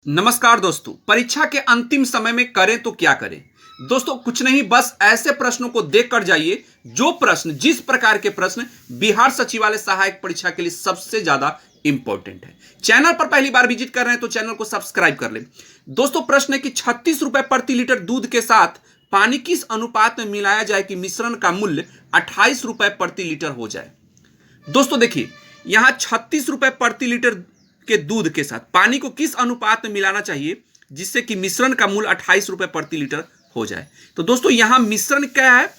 नमस्कार दोस्तों। परीक्षा के अंतिम समय में करें तो क्या करें। दोस्तों कुछ नहीं, बस ऐसे प्रश्नों को देख कर जाइए जो प्रश्न, जिस प्रकार के प्रश्न बिहार सचिवालय सहायक परीक्षा के लिए सबसे ज्यादा इंपॉर्टेंट है। चैनल पर पहली बार विजिट कर रहे हैं तो चैनल को सब्सक्राइब कर लें। दोस्तों प्रश्न है कि 36 रुपए प्रति लीटर दूध के साथ पानी किस अनुपात में मिलाया जाए कि मिश्रण का मूल्य 28 रुपए प्रति लीटर हो जाए। दोस्तों देखिए, यहां 36 रुपए प्रति लीटर के दूध के साथ पानी को किस अनुपात में मिलाना चाहिए जिससे कि मिश्रण का मूल्य 28 रुपए प्रति लीटर हो जाए। तो दोस्तों यहां मिश्रण क्या है,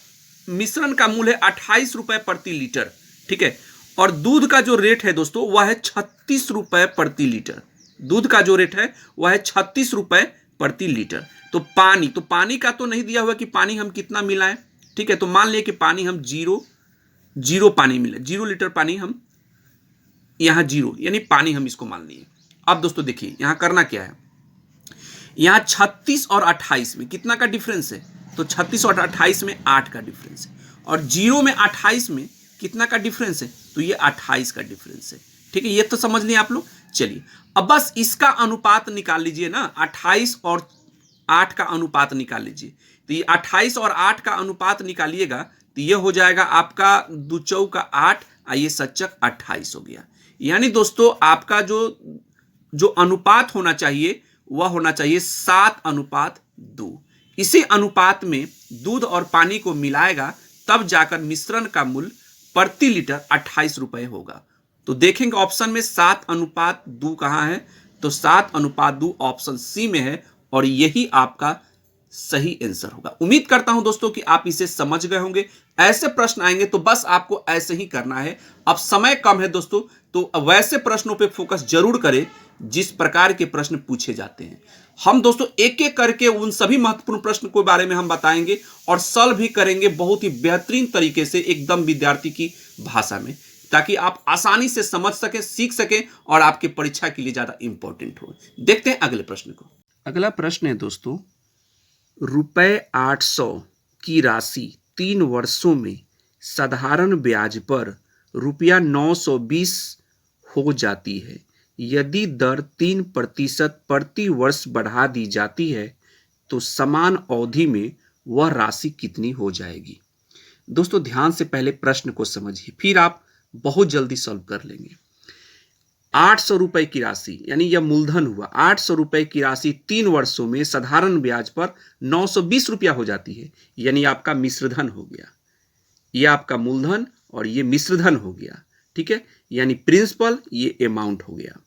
मिश्रण का मूल्य है 28 रुपए प्रति लीटर, ठीक है। और दूध का जो रेट है दोस्तों वह है 36 रुपए प्रति लीटर। दूध का जो रेट है वह है 36 रुपए प्रति लीटर। तो पानी का तो नहीं दिया हुआ कि पानी हम कितना मिलाएं, ठीक है। तो मान लिया कि पानी हम जीरो पानी मिले, 0 लीटर पानी हम यहां 0 यानी पानी हम इसको मान लिए। अब दोस्तों देखिए यहां करना क्या है, यहां 36 और 28 में कितना का डिफरेंस है। तो 36 और 28 में 8 का डिफरेंस है, और 0 में 28 में कितना का डिफरेंस है, तो ये 28 का डिफरेंस है, ठीक है। ये तो समझ लिए आप लोग। चलिए अब बस इसका अनुपात निकाल लीजिए ना, 28 और 8 का अनुपात निकाल लीजिए। तो ये 28 और 8 का अनुपात निकालिएगा तो ये हो जाएगा आपका 2 चौका 8, ये सच्चक 28 हो गया। यानी दोस्तों आपका जो अनुपात होना चाहिए वह होना चाहिए 7:2। इसी अनुपात में दूध और पानी को मिलाएगा तब जाकर मिश्रण का मूल्य प्रति लीटर 28 रुपए होगा। तो देखेंगे ऑप्शन में 7:2 कहां है, तो 7:2 ऑप्शन सी में है, और यही आपका सही आंसर होगा। उम्मीद करता हूं दोस्तों कि आप इसे समझ गए होंगे। ऐसे प्रश्न आएंगे तो बस आपको ऐसे ही करना है। अब समय कम है दोस्तों, तो वैसे प्रश्नों पे फोकस जरूर करें जिस प्रकार के प्रश्न पूछे जाते हैं। हम दोस्तों एक एक करके उन सभी महत्वपूर्ण प्रश्न के बारे में हम बताएंगे और सॉल्व भी करेंगे बहुत ही बेहतरीन तरीके से, एकदम विद्यार्थी की भाषा में, ताकि आप आसानी से समझ सकें, सीख सकें और आपके परीक्षा के लिए ज्यादा इंपॉर्टेंट हो। देखते हैं अगले प्रश्न को। अगला प्रश्न है दोस्तों, ₹800 की राशि 3 वर्षों में साधारण ब्याज पर ₹920 हो जाती है। यदि दर 3% प्रति वर्ष बढ़ा दी जाती है तो समान अवधि में वह राशि कितनी हो जाएगी। दोस्तों ध्यान से पहले प्रश्न को समझिए, फिर आप बहुत जल्दी सॉल्व कर लेंगे। 800 रुपए की राशि यानी यह मूलधन हुआ। 800 रुपए की राशि 3 वर्षों में साधारण ब्याज पर 920 रुपया हो जाती है, यानी आपका मिश्रधन हो गया। यह आपका मूलधन और ये मिश्रधन हो गया, ठीक है। यानी प्रिंसिपल, ये अमाउंट हो गया,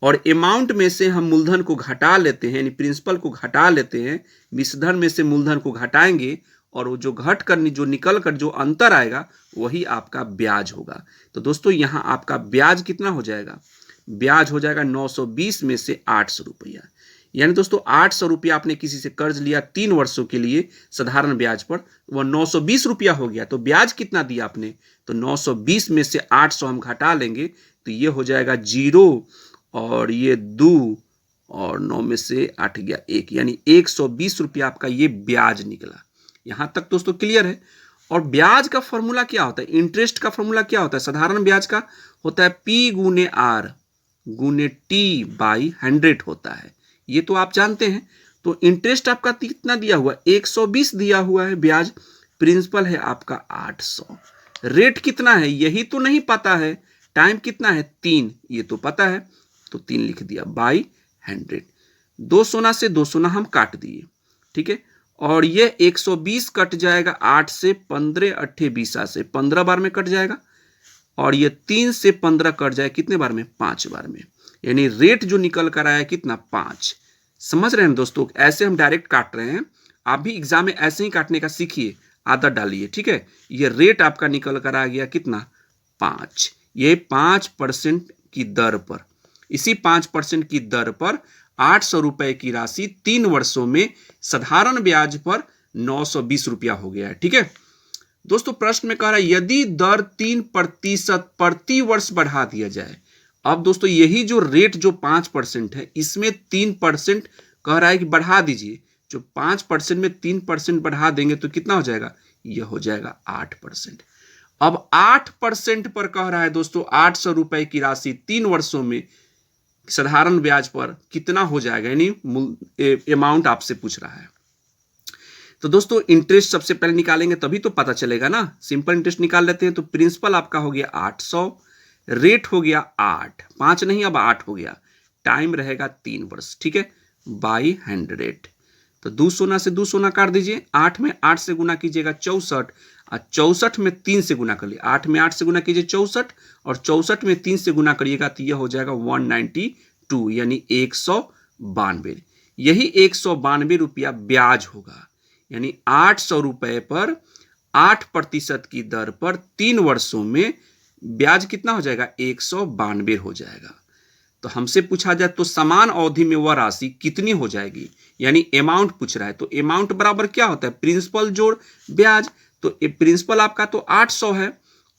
और अमाउंट में से हम मूलधन को घटा लेते हैं, यानी प्रिंसिपल को घटा लेते हैं। मिश्रधन में से मूलधन को घटाएंगे और वो जो घट कर, जो निकल कर जो अंतर आएगा वही आपका ब्याज होगा। तो दोस्तों यहां आपका ब्याज कितना हो जाएगा, ब्याज हो जाएगा 920 में से 800 रुपया। यानी दोस्तों 800 रुपया आपने किसी से कर्ज लिया 3 वर्षों के लिए साधारण ब्याज पर, वह 920 रुपया हो गया। तो ब्याज कितना दिया आपने, तो 920 में से 800 हम घटा लेंगे तो ये हो जाएगा 0, और ये 2, और 9 में से 8 गया 1, यानी 120 रुपया आपका ये ब्याज निकला। यहां तक दोस्तों क्लियर है। और ब्याज का फॉर्मूला क्या होता है, इंटरेस्ट का फॉर्मूला क्या होता है, साधारण ब्याज का होता है P गुने R गुने T/100 होता है, ये तो आप जानते हैं। तो इंटरेस्ट आपका कितना दिया हुआ है, 120 दिया हुआ है ब्याज, प्रिंसिपल है आपका 800, रेट कितना है यही तो नहीं पता है, टाइम कितना है 3 ये तो पता है, तो 3 लिख दिया बाई 100। 2 सोना से 2 सोना हम काट दिए, ठीक है। और ये 120 कट जाएगा 8 से, 15 8 20 से 15 बार में कट जाएगा, और ये 3 से 15 कट जाए कितने बार में, 5 बार में, यानी रेट जो निकल कर आया कितना, 5। समझ रहे हैं दोस्तों, ऐसे हम डायरेक्ट काट रहे हैं, आप भी एग्जाम में ऐसे ही काटने का सीखिए, आदत डालिए, ठीक है। ये रेट आपका निकल कर आ गया कितना, 5। ये 5% की दर पर, इसी 5% की दर पर 800 रुपए की राशि 3 वर्षों में साधारण ब्याज पर 920 रुपया हो गया है, ठीक है। दोस्तों प्रश्न में कह रहा है यदि दर 3% प्रति वर्ष बढ़ा दिया जाए। अब दोस्तों यही जो रेट जो 5% है, इसमें 3% कह रहा है कि बढ़ा दीजिए। जो 5% में 3% बढ़ा देंगे तो कितना हो जाएगा, यह हो जाएगा 8%। अब 8% पर कह रहा है दोस्तों 800 रुपए की राशि 3 वर्षों में साधारण ब्याज पर कितना हो जाएगा, यानी अमाउंट आपसे पूछ रहा है। तो दोस्तों इंटरेस्ट सबसे पहले निकालेंगे तभी तो पता चलेगा ना। सिंपल इंटरेस्ट निकाल लेते हैं। तो प्रिंसिपल आपका हो गया 800, रेट हो गया 8, 5 नहीं अब 8 हो गया, टाइम रहेगा 3 वर्ष, ठीक है, बाई 100। तो 2 सोना से 2 सोना काट दीजिए, 8 में 8 से गुना कीजिएगा 64, और 64 में 3 से गुना करिए, 8 में 8 से गुना कीजिए 64, और 64 में 3 से गुना करिएगा तो यह हो जाएगा 192, यानी 192। यही 192 रुपया ब्याज होगा, यानी 800 रुपए पर 8% की दर पर 3 वर्षों में ब्याज कितना हो जाएगा, 192 हो जाएगा। तो हमसे पूछा जाए तो समान अवधि में वह राशि कितनी हो जाएगी, यानी अमाउंट पूछ रहा है। तो अमाउंट बराबर क्या होता है, प्रिंसिपल जोड़ ब्याज। तो प्रिंसिपल आपका तो 800 है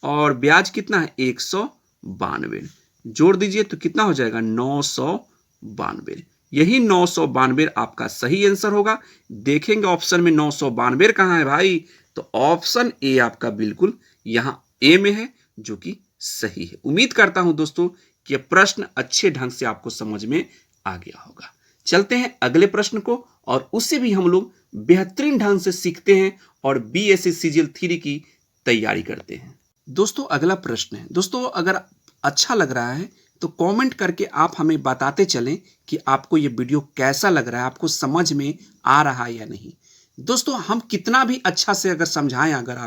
और ब्याज कितना है 192, जोड़ दीजिए तो कितना हो जाएगा 992। यही 992 आपका सही आंसर होगा। देखेंगे ऑप्शन में 992 कहां है भाई, तो ऑप्शन ए आपका बिल्कुल यहां ए में है, जो कि सही है। उम्मीद करता हूं दोस्तों कि यह प्रश्न अच्छे ढंग से आपको समझ में आ गया होगा। चलते हैं अगले प्रश्न को, और उससे भी हम लोग बेहतरीन ढंग से सीखते हैं और बीएससी सीजीएल 3 की तैयारी करते हैं। दोस्तों अगला प्रश्न है, दोस्तों अगर अच्छा लग रहा है तो कमेंट करके आप हमें बताते चलें कि आपको ये वीडियो कैसा लग रहा है, आपको समझ में आ रहा है या नहीं। दोस्तों हम कितना भी अच्छा से अगर समझाएं, अगर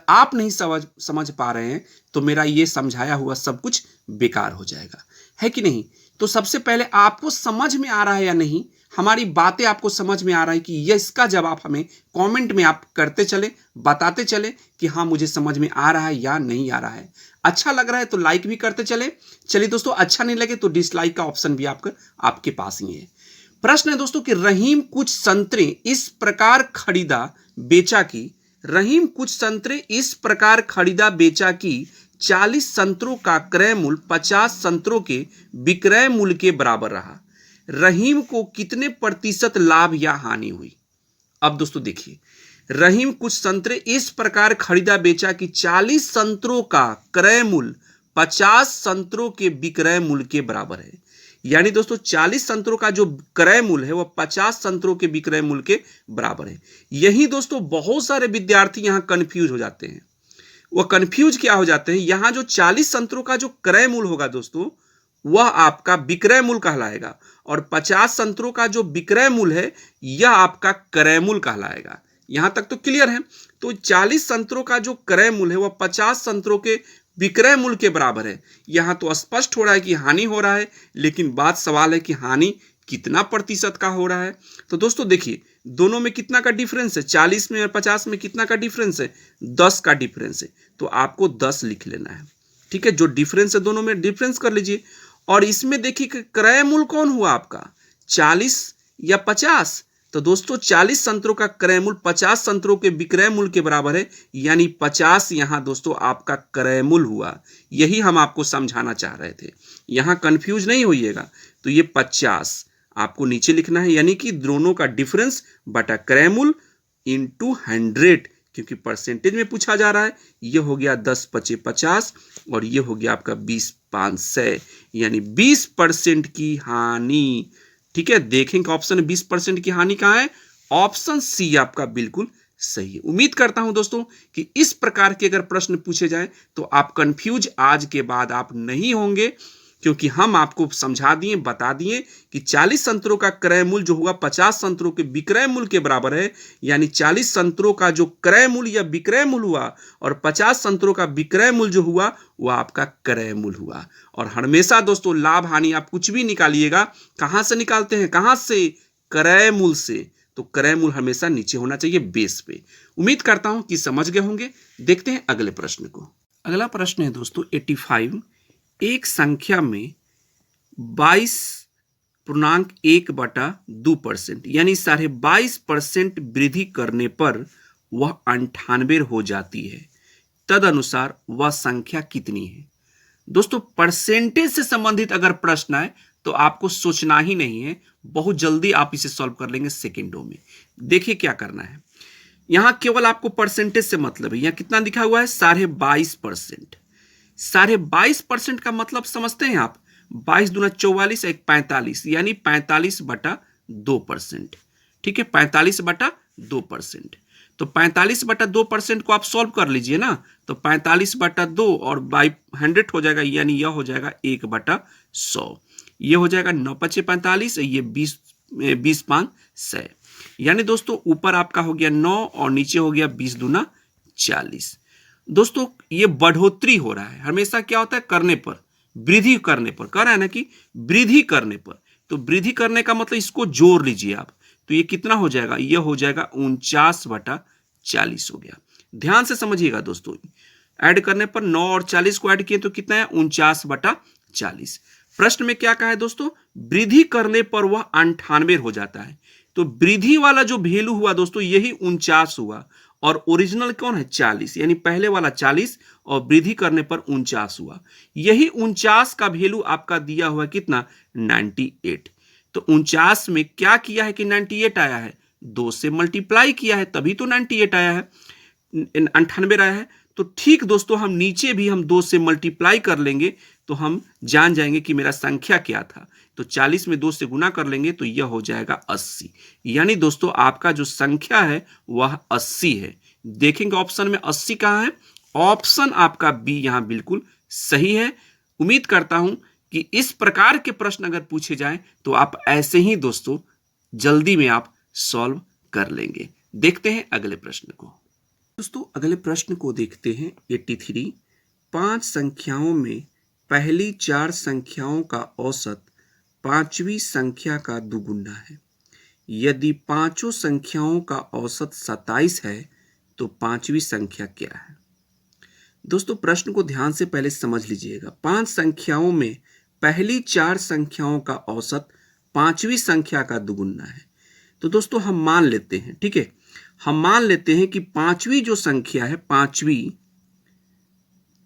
आप नहीं समझ पा रहे हैं तो मेरा ये समझाया हुआ सब कुछ बेकार हो जाएगा, है कि नहीं। तो सबसे पहले आपको समझ में आ रहा है या नहीं, हमारी बातें आपको समझ में आ रहा है कि ये, इसका जवाब हमें कमेंट में आप करते चले, बताते चले कि हाँ मुझे समझ में आ रहा है या नहीं आ रहा है। अच्छा लग रहा है तो लाइक भी करते चले। चलिए दोस्तों, अच्छा नहीं लगे तो डिसलाइक का ऑप्शन भी आपके पास ही है। प्रश्न है दोस्तों कि रहीम कुछ संतरे इस प्रकार खरीदा बेचा की, रहीम कुछ संतरे इस प्रकार खरीदा बेचा की 40 संतरों का क्रय मूल्य 50 संतरों के विक्रय मूल्य के बराबर रहा। रहीम को कितने प्रतिशत लाभ या हानि हुई। अब दोस्तों देखिए, रहीम कुछ संतरे इस प्रकार खरीदा बेचा कि 40 संतरों का क्रय मूल्य 50 संतरों के विक्रय मूल्य के बराबर है। यानी दोस्तों 40 संतरों का जो क्रय मूल्य है वह 50 संतरों के विक्रय मूल्य के बराबर है। यही दोस्तों बहुत सारे विद्यार्थी यहां कंफ्यूज हो जाते हैं। वह कंफ्यूज क्या हो जाते हैं, यहां जो 40 संतरों का जो क्रय मूल्य होगा दोस्तों वह आपका विक्रय मूल्य कहलाएगा, और 50 संतरों का जो विक्रय मूल्य है यह आपका क्रय मूल्य कहलाएगा। यहां तक तो क्लियर है। तो 40 संतरों का जो क्रय मूल्य है वह 50 संतरों के विक्रय मूल्य के बराबर है। यहां तो स्पष्ट हो रहा है कि हानि हो रहा है, लेकिन बात सवाल है कि हानि कितना प्रतिशत का हो रहा है। तो दोस्तों देखिए, दोनों में कितना का डिफरेंस है, 40 में और 50 में कितना का डिफरेंस है, 10 का डिफरेंस है। तो आपको 10 लिख लेना है, ठीक है। जो डिफरेंस है दोनों में डिफरेंस कर लीजिए। और इसमें देखिए क्रय मूल्य कौन हुआ आपका, 40 या 50। तो दोस्तों 40 संतरों का क्रय मूल्य 50 संतरों के विक्रय मूल्य के बराबर है, यानी 50 यहां दोस्तों आपका क्रय मूल्य हुआ। यही हम आपको समझाना चाह रहे थे, यहां कंफ्यूज नहीं होइएगा। तो ये 50 आपको नीचे लिखना है, यानी कि दोनों का डिफरेंस बटा क्रय मूल्य इंटू 100, क्योंकि परसेंटेज में पूछा जा रहा है। ये हो गया 10 × 50 और ये हो गया आपका 20 × 500, यानी 20% की हानि, ठीक है। देखेंगे ऑप्शन 20% की हानि कहां है, ऑप्शन सी आपका बिल्कुल सही है। उम्मीद करता हूं दोस्तों कि इस प्रकार के अगर प्रश्न पूछे जाए तो आप कंफ्यूज आज के बाद आप नहीं होंगे, क्योंकि हम आपको समझा दिए, बता दिए कि 40 संतरों का क्रय मूल्य जो होगा 50 संतरों के विक्रय मूल्य के बराबर है। यानी 40 संतरों का जो क्रय मूल्य या विक्रय मूल्य हुआ और 50 संतरों का विक्रय मूल्य जो हुआ वह आपका क्रय मूल्य हुआ। और हमेशा दोस्तों लाभ हानि आप कुछ भी निकालिएगा, कहां से निकालते हैं, कहां से, क्रय मूल्य से। तो क्रय मूल्य हमेशा नीचे होना चाहिए बेस पे। उम्मीद करता हूं कि समझ गए होंगे। देखते हैं अगले प्रश्न को। अगला प्रश्न है दोस्तों 85, एक संख्या में 22.1/2% यानी 22.5% वृद्धि करने पर वह 98 हो जाती है, तदनुसार वह संख्या कितनी है। दोस्तों परसेंटेज से संबंधित अगर प्रश्न है तो आपको सोचना ही नहीं है, बहुत जल्दी आप इसे सॉल्व कर लेंगे सेकेंडों में। देखिए क्या करना है, यहां केवल आपको परसेंटेज से मतलब है। यहां कितना लिखा हुआ है, 22.5%। 22.5% का मतलब समझते हैं आप, 22 दूना 44, एक 45, यानी 45/2%। ठीक है, 45/2%। तो 45/2% को आप सॉल्व कर लीजिए ना, तो 45/2 और बाई 100 हो जाएगा, यानी यह हो जाएगा 1/100। ये हो जाएगा 9×5 = 45, ये 20×5 = 100। यानी दोस्तों ऊपर आपका हो गया 9 और नीचे हो गया 20 दूना 40। दोस्तों ये बढ़ोतरी हो रहा है, हमेशा क्या होता है करने पर, वृद्धि करने पर, कह रहा है ना कि वृद्धि करने पर, तो वृद्धि करने का मतलब इसको जोड़ लीजिए आप, तो ये कितना हो जाएगा, ये हो जाएगा 49/40 हो गया। ध्यान से समझिएगा दोस्तों, ऐड करने पर 9 और 40 को ऐड किए तो कितना है 49/40। प्रश्न में क्या कहा है दोस्तों, वृद्धि करने पर वह 98 हो जाता है। तो वृद्धि वाला जो वैल्यू हुआ दोस्तों यही 49 हुआ, और ओरिजिनल कौन है 40, यानी पहले वाला 40 और वृद्धि करने पर 49 हुआ। यही 49 का वैल्यू आपका दिया हुआ कितना 98। तो 49 में क्या किया है कि 98 आया है, 2 से मल्टीप्लाई किया है तभी तो 98 आया है, 98 आया है। तो ठीक दोस्तों हम नीचे भी हम 2 से मल्टीप्लाई कर लेंगे तो हम जान जाएंगे कि मेरा संख्या क्या था। तो 40 में 2 से गुना कर लेंगे तो यह हो जाएगा 80। यानी दोस्तों आपका जो संख्या है वह 80 है। देखेंगे ऑप्शन में 80 कहाँ है, ऑप्शन आपका बी यहाँ बिल्कुल सही है। उम्मीद करता हूं कि इस प्रकार के प्रश्न अगर पूछे जाएं तो आप ऐसे ही दोस्तों जल्दी में आप सॉल्व कर लेंगे। देखते हैं अगले प्रश्न को। दोस्तों अगले प्रश्न को देखते हैं 83। 5 संख्याओं में पहली 4 संख्याओं का औसत 5वीं संख्या का दुगुना है। यदि पांचों संख्याओं का औसत 27 है तो 5वीं संख्या क्या है। दोस्तों प्रश्न को ध्यान से पहले समझ लीजिएगा। 5 संख्याओं में पहली 4 संख्याओं का औसत 5वीं संख्या का दुगुना है। तो दोस्तों हम मान लेते हैं, ठीक है, हम मान लेते हैं कि 5वीं जो संख्या है,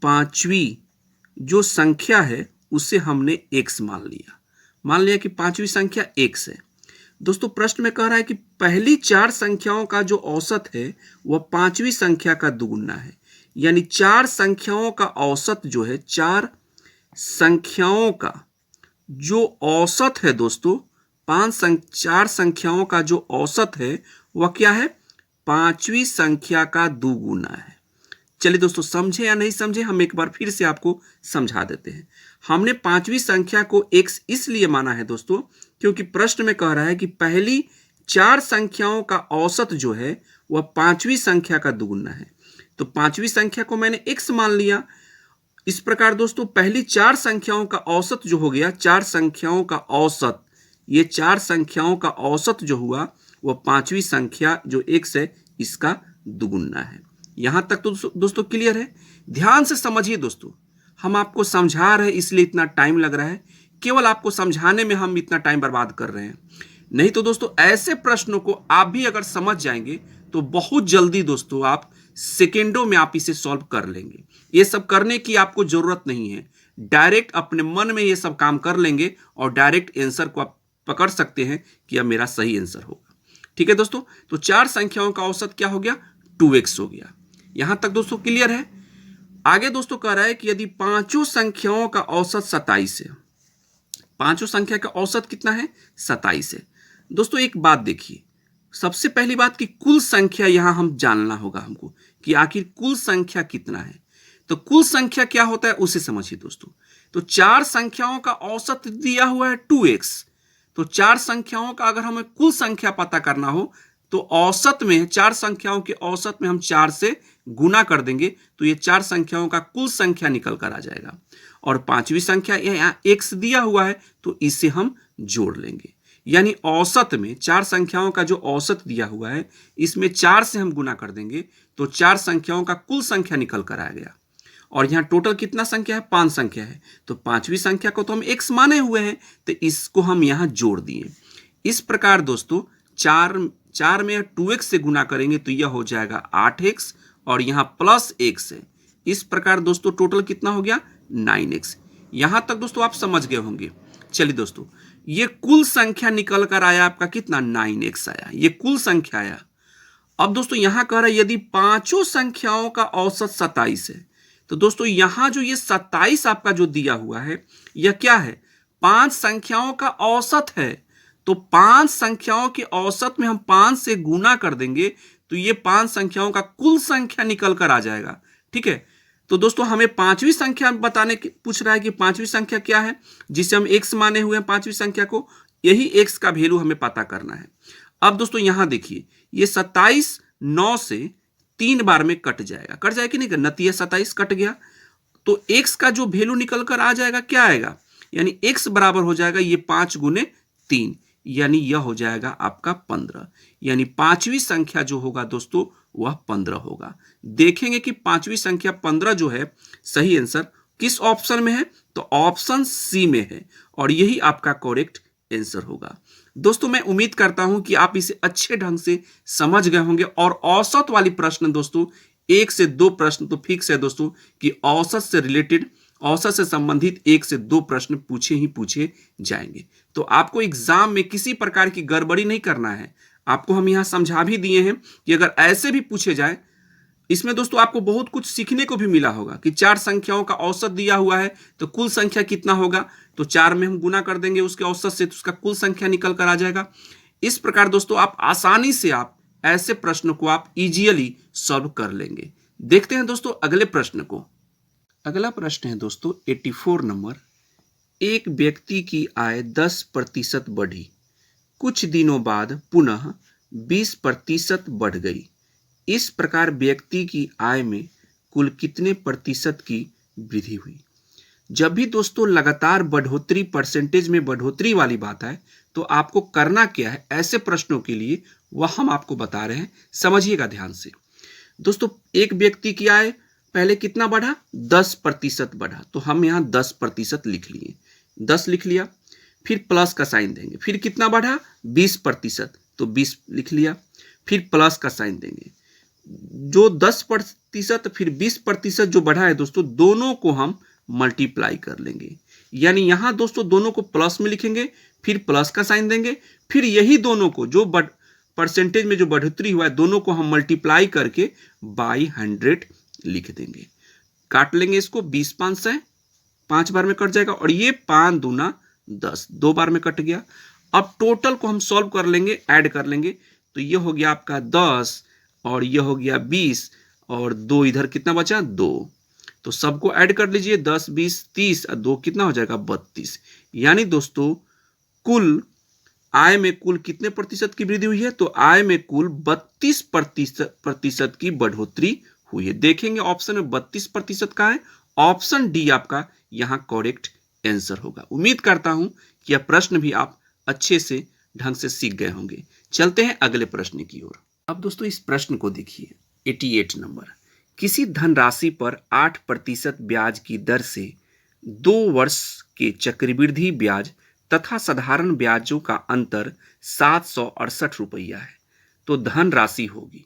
पांचवी जो संख्या है उसे हमने x मान लिया। मान लिया कि 5वीं संख्या x है। दोस्तों प्रश्न में कह रहा है कि पहली 4 संख्याओं का जो औसत है वह 5वीं संख्या का दुगुना है। यानी 4 संख्याओं का औसत जो है, 4 संख्याओं का जो औसत है दोस्तों, 4 संख्याओं का जो औसत है वह क्या है, 5वीं संख्या का दुगुना है। चलिए दोस्तों समझे या नहीं समझे, हम एक बार फिर से आपको समझा देते हैं। हमने 5वीं संख्या को x इसलिए माना है दोस्तों क्योंकि प्रश्न में कह रहा है कि पहली 4 संख्याओं का औसत जो है वह 5वीं संख्या का दुगुना है। तो 5वीं संख्या को मैंने x मान लिया। इस प्रकार दोस्तों पहली 4 संख्याओं का औसत जो हो गया, 4 संख्याओं का औसत, ये 4 संख्याओं का औसत जो हुआ वह 5वीं संख्या जो x है इसका दुगुना है। यहां तक तो दोस्तों क्लियर है। ध्यान से समझिए दोस्तों, हम आपको समझा रहे हैं इसलिए इतना टाइम लग रहा है, केवल आपको समझाने में हम इतना टाइम बर्बाद कर रहे हैं। नहीं तो दोस्तों ऐसे प्रश्नों को आप भी अगर समझ जाएंगे तो बहुत जल्दी दोस्तों आप सेकेंडों में आप इसे सॉल्व कर लेंगे। ये सब करने की आपको जरूरत नहीं है, डायरेक्ट अपने मन में ये सब काम कर लेंगे और डायरेक्ट आंसर को आप पकड़ सकते हैं कि अब मेरा सही आंसर होगा। ठीक है दोस्तों, तो 4 संख्याओं का औसत क्या हो गया, 2x हो गया। यहां तक दोस्तों क्लियर है। आगे दोस्तों कह रहा है कि यदि पांचों संख्याओं का औसत 27 है, पांचों संख्या का औसत कितना है 27 है। दोस्तों एक बात देखिए, सबसे पहली बात कि कुल संख्या यहां हम जानना होगा हमको कि आखिर कुल संख्या कितना है। तो कुल संख्या क्या होता है उसे समझिए दोस्तों। तो 4 संख्याओं का औसत दिया हुआ है 2x। तो 4 संख्याओं का अगर हमें कुल संख्या पता करना हो तो औसत में 4 संख्याओं के औसत में हम 4 से गुना कर देंगे तो ये 4 संख्याओं का कुल संख्या निकल कर आ जाएगा। और 5वीं संख्या यहाँ x दिया हुआ है तो इसे हम जोड़ लेंगे। यानी औसत में 4 संख्याओं का जो औसत दिया हुआ है इसमें 4 से हम गुना कर देंगे तो 4 संख्याओं का कुल संख्या निकल कर आ गया। और यहाँ टोटल कितना संख्या है, 5 संख्या है। तो 5वीं संख्या को तो हम x माने हुए हैं तो इसको हम यहाँ जोड़ दिए। इस प्रकार दोस्तों 4 में 2x से गुना करेंगे तो यह हो जाएगा 8x और यहाँ प्लस x है। इस प्रकार दोस्तों टोटल कितना हो गया 9x। यहां तक दोस्तों आप समझ गए होंगे। चलिए दोस्तों ये कुल संख्या निकल कर आया आपका कितना 9x आया, ये कुल संख्या आया। अब दोस्तों यहां कह रहा है यदि पांचों संख्याओं का औसत 27 है तो दोस्तों यहां जो ये 27 आपका जो दिया हुआ है यह क्या है, 5 संख्याओं का औसत है, तो 5 संख्याओं के औसत में हम 5 से गुना कर देंगे तो ये 5 संख्याओं का कुल संख्या निकल कर आ जाएगा। ठीक है, तो दोस्तों हमें पांचवी संख्या बताने की पूछ रहा है कि पांचवी संख्या क्या है, जिसे हम x माने हुए हैं पांचवी संख्या को, यही x का वैल्यू हमें पता करना है। अब दोस्तों यहां देखिए, ये 27 9 से 3 बार में कट जाएगा, कट जाएगा कि नहीं, नतीजा 27 कट गया, तो x का जो वैल्यू निकल कर आ जाएगा क्या आएगा, यानी x बराबर हो जाएगा ये 5 गुने 3, यानी यह हो जाएगा आपका 15, यानी पांचवी संख्या जो होगा दोस्तों वह 15 होगा। देखेंगे कि पांचवी संख्या 15 जो है सही आंसर किस ऑप्शन में है, तो ऑप्शन सी में है, और यही आपका करेक्ट आंसर होगा। दोस्तों मैं उम्मीद करता हूं कि आप इसे अच्छे ढंग से समझ गए होंगे, और औसत वाली प्रश्न दोस्तों 1 से 2 प्रश्न तो फिक्स है दोस्तों कि औसत से रिलेटेड, औसत से संबंधित 1 से 2 प्रश्न पूछे जाएंगे। तो आपको एग्जाम में किसी प्रकार की गड़बड़ी नहीं करना है। आपको हम यहां समझा भी दिए हैं कि अगर ऐसे भी पूछे जाए, इसमें दोस्तों आपको बहुत कुछ सीखने को भी मिला होगा कि 4 संख्याओं का औसत दिया हुआ है तो कुल संख्या कितना होगा, तो 4 में हम गुना कर देंगे उसके औसत से, तो उसका कुल संख्या निकल कर आ जाएगा। इस प्रकार दोस्तों आप आसानी से आप ऐसे प्रश्न को आप इजीली सॉल्व कर लेंगे। देखते हैं दोस्तों अगले प्रश्न को। अगला प्रश्न है दोस्तों 84 नंबर। एक व्यक्ति की आय 10% बढ़ी, कुछ दिनों बाद पुनः 20% बढ़ गई। इस प्रकार व्यक्ति की आय में कुल कितने प्रतिशत की वृद्धि हुई। जब भी दोस्तों लगातार बढ़ोतरी, परसेंटेज में बढ़ोतरी वाली बात है, तो आपको करना क्या है ऐसे प्रश्नों के लिए, वह हम आपको बता रहे हैं, समझिएगा ध्यान से। दोस्तों एक व्यक्ति की आय पहले कितना बढ़ा, 10% बढ़ा, तो हम यहाँ 10% लिख लिए, 10 लिख लिया, फिर प्लस का साइन देंगे, फिर कितना बढ़ा 20%, तो 20 लिख लिया, फिर प्लस का साइन देंगे, जो 10% फिर 20% जो बढ़ा है दोस्तों, दोनों को हम मल्टीप्लाई कर लेंगे, यानी यहां दोस्तों दोनों को प्लस में लिखेंगे, फिर प्लस का साइन देंगे, फिर यही दोनों को जो परसेंटेज में जो बढ़ोतरी हुआ है दोनों को हम मल्टीप्लाई करके बाई 100 लिख देंगे। काट लेंगे इसको, 20 5 से 5 बार में कट जाएगा, और ये 5 दूना 10 2 बार में कट गया। अब टोटल को हम सॉल्व कर लेंगे, ऐड कर लेंगे, तो ये हो गया आपका 10 और ये हो गया 20 और 2 इधर कितना बचा 2, तो सबको ऐड कर लीजिए, 10 20 30 और 2 कितना हो जाएगा 32। यानी दोस्तों कुल आय में कुल कितने प्रतिशत की वृद्धि हुई है, तो आय में कुल 32% की बढ़ोतरी हुई है। देखेंगे ऑप्शन में 32% का है, ऑप्शन डी आपका यहां करेक्ट आंसर होगा। उम्मीद करता हूं कि यह प्रश्न भी आप अच्छे से ढंग से सीख गए होंगे। चलते हैं अगले प्रश्न की ओर। अब दोस्तों इस प्रश्न को देखिए, 88 नंबर। किसी धनराशि पर 8% ब्याज की दर से 2 वर्ष के चक्रवृद्धि ब्याज तथा साधारण ब्याजों का अंतर 768 रुपया है, तो धनराशि होगी।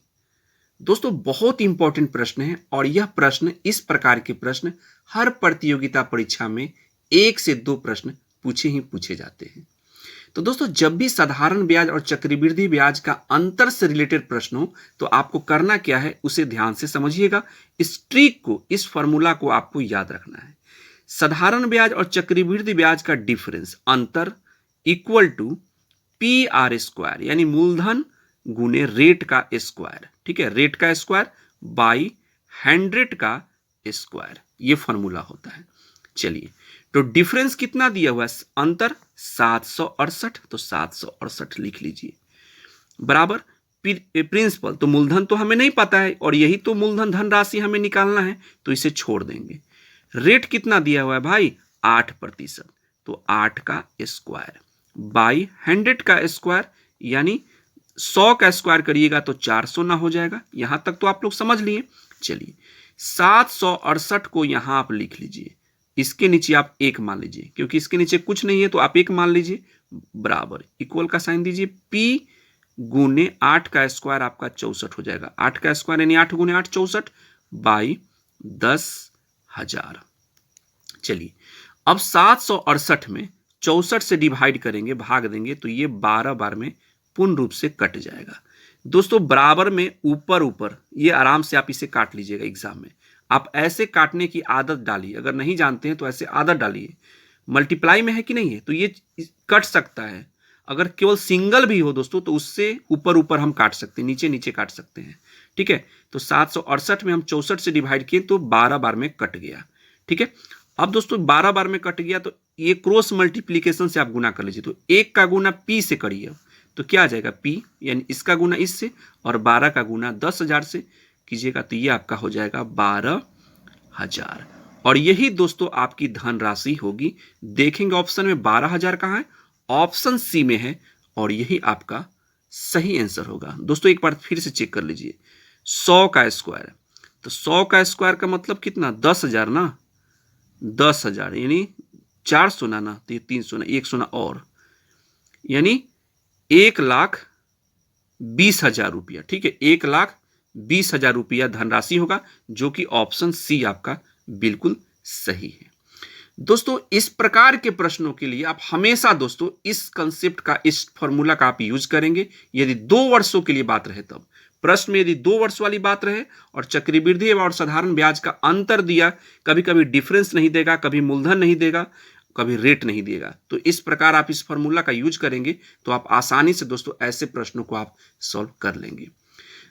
दोस्तों बहुत इंपॉर्टेंट प्रश्न है, और यह प्रश्न, इस प्रकार के प्रश्न हर प्रतियोगिता परीक्षा में 1 से 2 प्रश्न पूछे जाते हैं। तो दोस्तों जब भी साधारण ब्याज और चक्रवृद्धि ब्याज का अंतर से रिलेटेड प्रश्न हो, तो आपको करना क्या है उसे ध्यान से समझिएगा। इस ट्रिक को, इस फॉर्मूला को आपको याद रखना है। साधारण ब्याज और चक्रवृद्धि ब्याज का डिफरेंस, अंतर, इक्वल टू PR², यानी मूलधन गुने रेट का स्क्वायर। ठीक है, रेट का स्क्वायर बाई 100 का स्क्वायर, ये फॉर्मूला होता है। चलिए, तो डिफरेंस कितना दिया हुआ है, अंतर 768, तो 768 लिख लीजिए, बराबर प्रिंसिपल, तो मूलधन तो हमें नहीं पता है, और यही तो मूलधन धनराशि हमें निकालना है, तो इसे छोड़ देंगे। रेट कितना दिया हुआ है भाई, 8%, तो 8 का स्क्वायर बाई 100 का स्क्वायर, यानी 100 का स्क्वायर करिएगा तो 400 ना हो जाएगा। यहां तक तो आप लोग समझ लिए। चलिए, 768 को यहां आप लिख लीजिए, इसके नीचे आप 1 मान लीजिए, क्योंकि इसके नीचे कुछ नहीं है तो आप 1 मान लीजिए, बराबर इक्वल का साइन दीजिए, P गुने 8 का स्क्वायर आपका 64 हो जाएगा। 8 का स्क्वायर यानी 8 गुने 8 64 बाई 10,000। चलिए, अब 768 में 64 से डिवाइड करेंगे, भाग देंगे, तो ये 12 बार में पूर्ण रूप से कट जाएगा। दोस्तों बराबर में ऊपर ऊपर, ये आराम से आप इसे काट लीजिएगा। एग्जाम में आप ऐसे काटने की आदत डालिए, अगर नहीं जानते हैं तो ऐसे आदत डालिए। मल्टीप्लाई में है कि नहीं है, तो ये कट सकता है। अगर केवल सिंगल भी हो दोस्तों तो उससे ऊपर ऊपर हम काट सकते हैं, नीचे नीचे काट सकते हैं। ठीक है, तो 768 में हम 64 से डिवाइड किए तो 12 बार में कट गया। ठीक है, अब दोस्तों 12 बार में कट गया तो ये क्रॉस मल्टीप्लीकेशन से आप गुना कर लीजिए। तो 1 का गुना p से करिए तो क्या आ जाएगा p, यानी इसका गुना इससे, और 12 का गुना 10,000 से कीजिएगा तो ये आपका हो जाएगा 12,000। और यही दोस्तों आपकी धनराशि होगी। देखेंगे ऑप्शन में 12,000 कहाँ है, ऑप्शन सी में है, और यही आपका सही आंसर होगा। दोस्तों एक बार फिर से चेक कर लीजिए, 100 का स्क्वायर, तो 100 का स्क्वायर का मतलब कितना, 10,000 ना, 10,000 यानी 4 सोना ना, तो ये 3 सोना, 1 सोना और, यानी 1,20,000 रुपया। ठीक है, 1,20,000 रुपया धनराशि होगा, जो कि ऑप्शन सी आपका बिल्कुल सही है। दोस्तों इस प्रकार के प्रश्नों के लिए आप हमेशा दोस्तों इस कंसेप्ट का, इस फॉर्मूला का आप यूज करेंगे। यदि 2 वर्षों के लिए बात रहे तब, प्रश्न में यदि 2 वर्ष वाली बात रहे और चक्रवृद्धि और साधारण ब्याज का अंतर दिया, कभी कभी डिफरेंस नहीं देगा, कभी मूलधन नहीं देगा, कभी रेट नहीं देगा, तो इस प्रकार आप इस फॉर्मूला का यूज करेंगे तो आप आसानी से दोस्तों ऐसे प्रश्नों को आप सॉल्व कर लेंगे।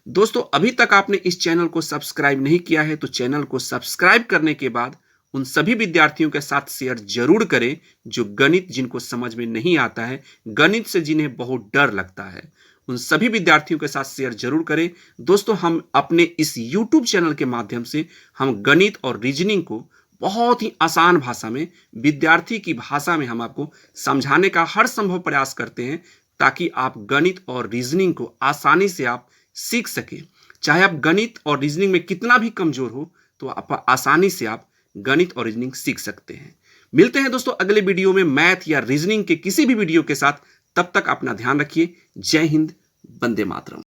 दोस्तों अभी तक आपने इस चैनल को सब्सक्राइब नहीं किया है तो चैनल को सब्सक्राइब करने के बाद उन सभी विद्यार्थियों के साथ शेयर जरूर करें जो गणित जिनको समझ में नहीं आता है, गणित से जिन्हें बहुत डर लगता है, उन सभी विद्यार्थियों के साथ शेयर जरूर करें। दोस्तों हम अपने इस YouTube चैनल के माध्यम से हम गणित और रीजनिंग को बहुत ही आसान भाषा में, विद्यार्थी की भाषा में हम आपको समझाने का हर संभव प्रयास करते हैं, ताकि आप गणित और रीजनिंग को आसानी से आप सीख सके। चाहे आप गणित और रीजनिंग में कितना भी कमजोर हो तो आप आसानी से आप गणित और रीजनिंग सीख सकते हैं। मिलते हैं दोस्तों अगले वीडियो में मैथ या रीजनिंग के किसी भी वीडियो के साथ। तब तक अपना ध्यान रखिए। जय हिंद, वंदे मातरम।